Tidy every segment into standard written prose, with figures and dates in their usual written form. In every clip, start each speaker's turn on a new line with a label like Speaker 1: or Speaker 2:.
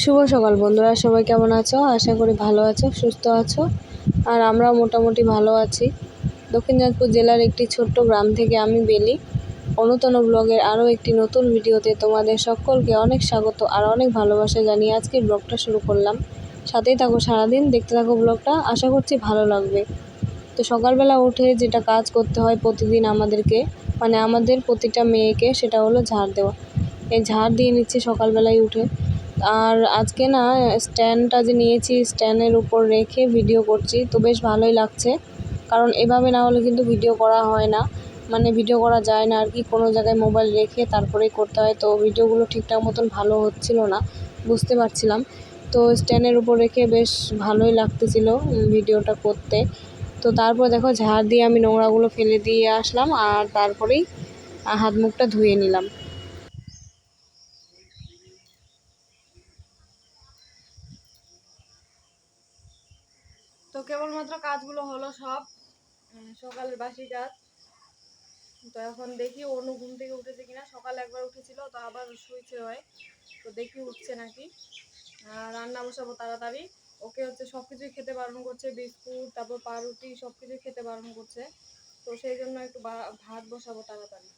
Speaker 1: শুভ সকাল বন্ধুরা, সবাই কেমন আছো? আশা করি ভালো আছো, সুস্থ আছো। আর আমরা মোটামুটি ভালো আছি। দক্ষিণ দিনাজপুর জেলার একটি ছোট্ট গ্রাম থেকে আমি বেলি। অনুতন ব্লগের আরও একটি নতুন ভিডিওতে তোমাদের সকলকে অনেক স্বাগত আর অনেক ভালোবাসা জানিয়ে আজকের ব্লগটা শুরু করলাম। সাথেই থাকো, সারাদিন দেখতে থাকো ব্লগটা, আশা করছি ভালো লাগবে। তো সকালবেলা উঠে যেটা কাজ করতে হয় প্রতিদিন আমাদেরকে, মানে আমাদের প্রতিটা মেয়েকে, সেটা হলো ঝাড় দেওয়া। এই ঝাড় দিয়ে নিচ্ছি সকালবেলায় উঠে। আর আজকে না স্ট্যান্ডটা যে নিয়েছি, স্ট্যান্ডের উপর রেখে ভিডিও করছি, তো বেশ ভালোই লাগছে। কারণ এভাবে না হলে কিন্তু ভিডিও করা হয় না, মানে ভিডিও করা যায় না আর কি। কোনো জায়গায় মোবাইল রেখে তারপরেই করতে হয়, তো ভিডিওগুলো ঠিকঠাক মতন ভালো হচ্ছিল না, বুঝতে পারছিলাম। তো স্ট্যান্ডের উপর রেখে বেশ ভালোই লাগতেছিল ভিডিওটা করতে। তো তারপর দেখো, ঝাড় দিয়ে আমি নোংরাগুলো ফেলে দিয়ে আসলাম আর তারপরেই হাত মুখটা ধুয়ে নিলাম। তো কেবলমাত্র কাজগুলো হলো সব, সকালের বাসি কাজ। তো এখন দেখি অনু ঘুম থেকে উঠেছে কিনা। সকালে একবার উঠেছিল, তো আবার শুয়েছে হয়, তো দেখি উঠছে নাকি। রান্না বসাবো তাড়াতাড়ি। ওকে হচ্ছে সব কিছুই খেতে বারণ করছে, বিস্কুট তারপর পাউরুটি সব কিছুই খেতে বারণ করছে। তো সেই জন্য একটু ভাত বসাবো তাড়াতাড়ি।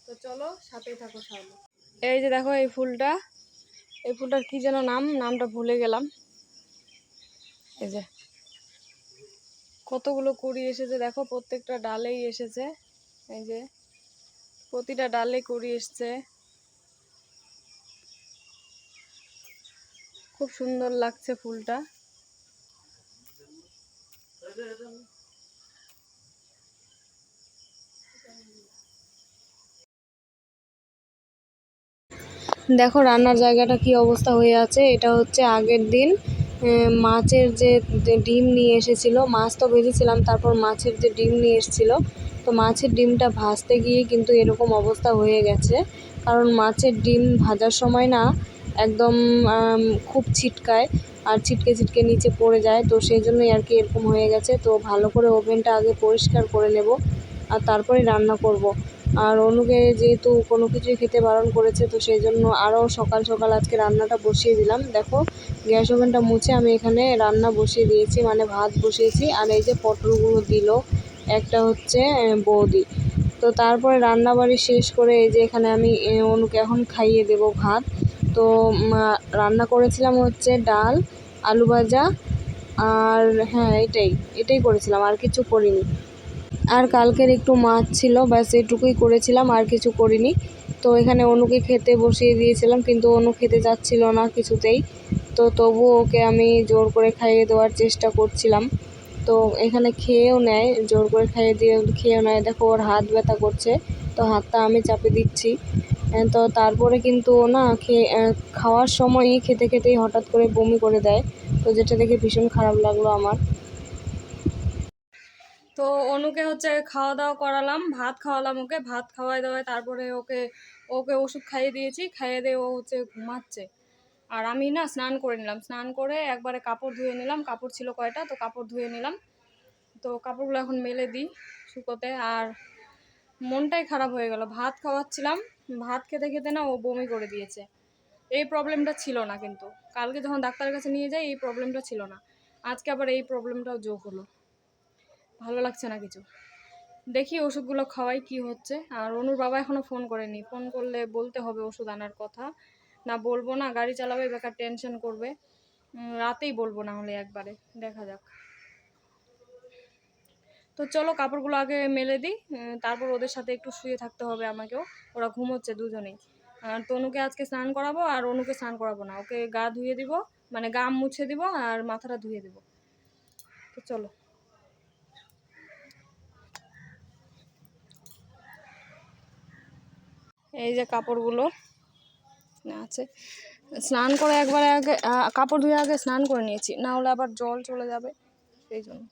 Speaker 1: তো চলো, সাথেই থাকো সামনে। এই যে দেখো, এই ফুলটার কি যেন নামটা ভুলে গেলাম। এই যে কতগুলো কুড়ি এসেছে দেখো, প্রত্যেকটা ডালেই এসেছে। এই যে প্রতিটা ডালে কুড়ি এসছে, খুব সুন্দর লাগছে ফুলটা। দেখো রান্নার জায়গাটা কি অবস্থা হয়ে আছে। এটা হচ্ছে আগের দিন মাছের যে ডিম নিয়ে এসেছিল, মাছ তো ভেজেছিলাম, তারপর মাছের যে ডিম নিয়ে এসেছিল, তো মাছের ডিমটা ভাজতে গিয়ে কিন্তু এরকম অবস্থা হয়ে গেছে। কারণ মাছের ডিম ভাজার সময় না একদম খুব ছিটকায়, আর ছিটকে ছিটকে নিচে পড়ে যায়, তো সেই জন্যই আর কি এরকম হয়ে গেছে। তো ভালো করে ওভেনটা আগে পরিষ্কার করে নেব আর তারপরে রান্না করব। আর অনুকে যেহেতু কোনো কিছুই খেতে বারণ করেছে, তো সেই জন্য আরও সকাল সকাল আজকে রান্নাটা বসিয়ে দিলাম। দেখো গ্যাস ওভেনটা মুছে আমি এখানে রান্না বসিয়ে দিয়েছি, মানে ভাত বসিয়েছি। আর এই যে পটলগুলো দিল একটা হচ্ছে বৌদি। তো তারপরে রান্নাবাড়ি শেষ করে এই যে এখানে আমি অনুকে এখন খাইয়ে দেব ভাত। তো রান্না করেছিলাম হচ্ছে ডাল, আলু ভাজা, আর হ্যাঁ এটাই করেছিলাম, আর কিছু করিনি। আর কালকের একটু মাছ ছিল, ব্যাস এটুকুই করেছিলাম, আর কিছু করিনি। তো এখানে অনুকে খেতে বসিয়ে দিয়েছিলাম, কিন্তু অনু খেতে চাচ্ছিল না কিছুতেই। তো তবুও ওকে আমি জোর করে খাইয়ে দেওয়ার চেষ্টা করছিলাম। তো এখানে খেয়েও নেয়, জোর করে খেয়েও নেয়। দেখো ওর হাত ব্যথা করছে, তো হাতটা আমি চাপে দিচ্ছি। তো তারপরে কিন্তু ও না খাওয়ার সময়ই খেতে খেতেই হঠাৎ করে বমি করে দেয়, তো যেটা দেখে ভীষণ খারাপ লাগলো আমার। তো অনুকে হচ্ছে খাওয়া দাওয়া করালাম, ভাত খাওয়ালাম ওকে, ভাত খাওয়াই দাওয়ায় তারপরে ওকে ওকে ওষুধ খাইয়ে দিয়েছি, খাইয়ে দিয়ে ও হচ্ছে ঘুমাচ্ছে। আর আমি না স্নান করে নিলাম, স্নান করে একবারে কাপড় ধুয়ে নিলাম, কাপড় ছিল কয়টা, তো কাপড় ধুয়ে নিলাম। তো কাপড়গুলো এখন মেলে দিই শুকোতে। আর মনটাই খারাপ হয়ে গেল, ভাত খাওয়াচ্ছিলাম, ভাত খেতে খেতে না ও বমি করে দিয়েছে। এই প্রবলেমটা ছিল না, কিন্তু কালকে যখন ডাক্তারের কাছে নিয়ে যাই এই প্রবলেমটা ছিল না, আজকে আবার এই প্রবলেমটাও যোগ হলো। ভালো লাগছে না কিছু। দেখি ওষুধগুলো খাওয়াই কি হচ্ছে। আর অনুর বাবা এখনও ফোন করেনি, ফোন করলে বলতে হবে ওষুধ আনার কথা। না বলবো না, গাড়ি চালাবে, বেকার টেনশন করবে। রাতেই বলবো না হলে একবারে, দেখা যাক। তো চলো কাপড়গুলো আগে মেলে দিই, তারপর ওদের সাথে একটু শুয়ে থাকতে হবে আমাকেও। ওরা ঘুমোচ্ছে দুজনেই। আর তনুকে আজকে স্নান করাবো, আর অনুকে স্নান করাবো না, ওকে গা ধুয়ে দিব, মানে গা মুছে দিব আর মাথাটা ধুয়ে দিব। তো চলো। এই যে কাপড়গুলো আছে, স্নান করে একবারে আগে কাপড় ধুয়ে আগে স্নান করে নিয়েছি, না হলে আবার জল চলে যাবে, সেই জন্য।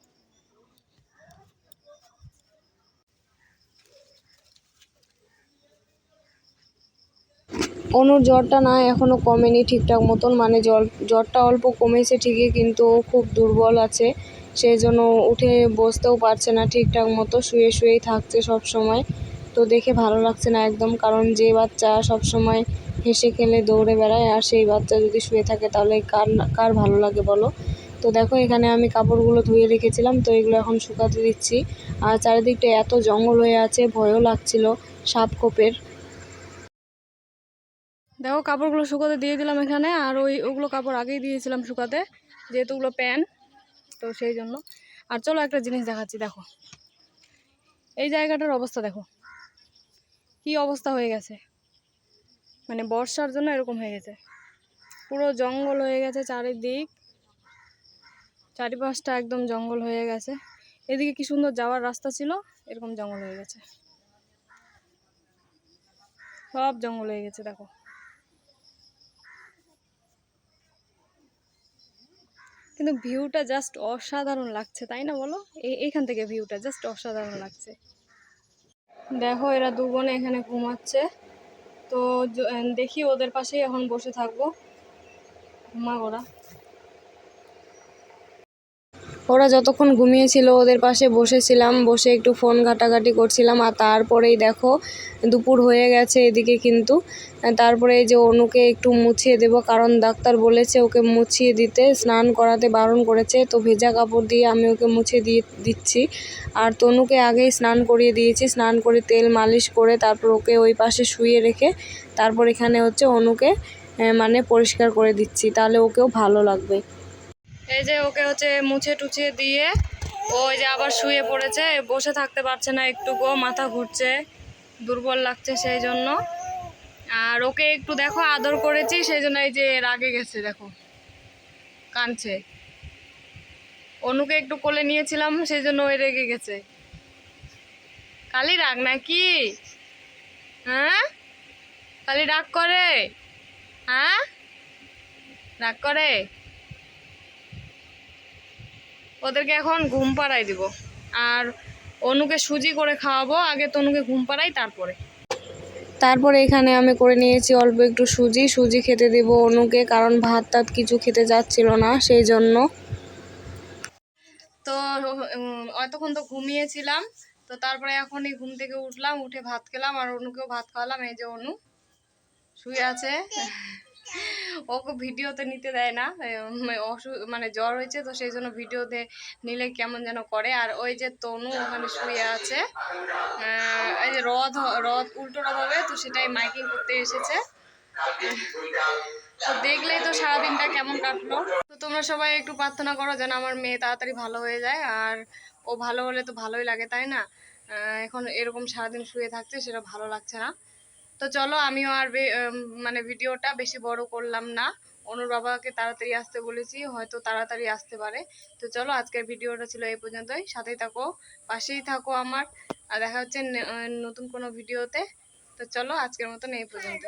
Speaker 1: অনুর জ্বরটা না এখনও কমেনি ঠিকঠাক মতন, মানে জ্বরটা অল্প কমেছে ঠিকই, কিন্তু খুব দুর্বল আছে। সেই জন্য উঠে বসতেও পারছে না ঠিকঠাক মতো, শুয়ে শুয়েই থাকছে সব সময়। তো দেখে ভালো লাগছে না একদম, কারণ যে বাচ্চা সব সময় হেসে খেলে দৌড়ে বেড়ায় আর সেই বাচ্চা যদি শুয়ে থাকে তাহলে কার ভালো লাগে বলো। তো দেখো এখানে আমি কাপড়গুলো ধুয়ে রেখেছিলাম, তো এগুলো এখন শুকাতে দিচ্ছি। আর চারিদিকটা এত জঙ্গল হয়ে আছে, ভয়ও লাগছিল সাপ খোপের। দেখো কাপড়গুলো শুকাতে দিয়ে দিলাম এখানে, আর ওগুলো কাপড় আগেই দিয়েছিলাম শুকাতে, যেহেতু ওগুলো প্যান্ট, তো সেই জন্য। আর চলো একটা জিনিস দেখাচ্ছি, দেখো এই জায়গাটার অবস্থা দেখো কি অবস্থা হয়ে গেছে, মানে বর্ষার জন্য এরকম হয়ে গেছে, পুরো জঙ্গল হয়ে গেছে চারিদিক, চারিপাশটা একদম জঙ্গল হয়ে গেছে। এদিকে কি সুন্দর যাওয়ার রাস্তা ছিল, এরকম জঙ্গল হয়ে গেছে, সব জঙ্গল হয়ে গেছে দেখো। কিন্তু ভিউটা জাস্ট অসাধারণ লাগছে, তাই না বলো? এইখান থেকে ভিউটা জাস্ট অসাধারণ লাগছে। দেখো এরা দু বোনে এখানে ঘুমাচ্ছে, তো দেখি ওদের পাশেই এখন বসে থাকবো, ঘুমাক ওরা। ওরা যতক্ষণ ঘুমিয়েছিল ওদের পাশে বসেছিলাম, বসে একটু ফোন ঘাটাঘাটি করছিলাম। আর তারপরেই দেখো দুপুর হয়ে গেছে এদিকে, কিন্তু তারপরে এই যে অনুকে একটু মুছিয়ে দেব, কারণ ডাক্তার বলেছে ওকে মুছিয়ে দিতে, স্নান করাতে বারণ করেছে। তো ভেজা কাপড় দিয়ে আমি ওকে মুছিয়ে দিচ্ছি। আর তনুকে আগেই স্নান করিয়ে দিয়েছি, স্নান করে তেল মালিশ করে তারপর ওকে ওই পাশে শুয়ে রেখে তারপর এখানে হচ্ছে অনুকে মানে পরিষ্কার করে দিচ্ছি, তাহলে ওকেও ভালো লাগবে। এই যে ওকে হচ্ছে মুছে টুছিয়ে দিয়ে ওই যে আবার শুয়ে পড়েছে, বসে থাকতে পারছে না, একটুকু মাথা ঘুরছে, দুর্বল লাগছে সেই জন্য। আর ওকে একটু দেখো আদর করেছি সেই জন্য এই যে রাগে গেছে, দেখো কাঁদছে। অনুকে একটু কোলে নিয়েছিলাম সেই জন্য ওই রেগে গেছে। কালি রাগ নাকি? হ্যাঁ কালি রাগ করে? হ্যাঁ রাগ করে? ওদেরকে এখন ঘুম পাড়াই দিব, আর অনুকে সুজি করে খাওয়াবো। আগে তনুকে ঘুম পাড়াই তারপরে এখানে আমি করে নিয়েছি অল্প একটু সুজি খেতে দেবো অনুকে, কারণ ভাত টাত কিছু খেতে যাচ্ছিল না সেই জন্য। তো অতক্ষণ তো ঘুমিয়েছিলাম, তো তারপরে এখনই ঘুম থেকে উঠলাম, উঠে ভাত খেলাম আর অনুকেও ভাত খাওয়ালাম। এই যে অনু শুয়ে আছে, ওকে ভিডিওতে নিতে দেয় না, মানে জ্বর হয়েছে তো সেই জন্য ভিডিওতে নিলে কেমন যেন করে। আর ওই যে তনু ওখানে শুয়ে আছে, এই যে রথ উল্টো রথ হবে, তো সেটাই মাইকিং করতে এসেছে। তো দেখলেই তো সারাদিনটা কেমন কাটলো। তো তোমরা সবাই একটু প্রার্থনা করো যেন আমার মেয়ে তাড়াতাড়ি ভালো হয়ে যায়, আর ও ভালো হলে তো ভালোই লাগে, তাই না? এখন এরকম সারাদিন শুয়ে থাকছে, সেটা ভালো লাগছে না। তো চলো আমিও আর মানে ভিডিওটা বেশি বড় করলাম না। অনুর বাবাকে তাড়াতাড়ি আসতে বলেছি, হয়তো তাড়াতাড়ি আসতে পারে। তো চলো আজকের ভিডিওটা ছিল এই পর্যন্তই, সাথেই থাকো, পাশেই থাকো আমার, আর দেখা হচ্ছে নতুন কোনো ভিডিওতে। তো চলো আজকের মতন এই পর্যন্ত।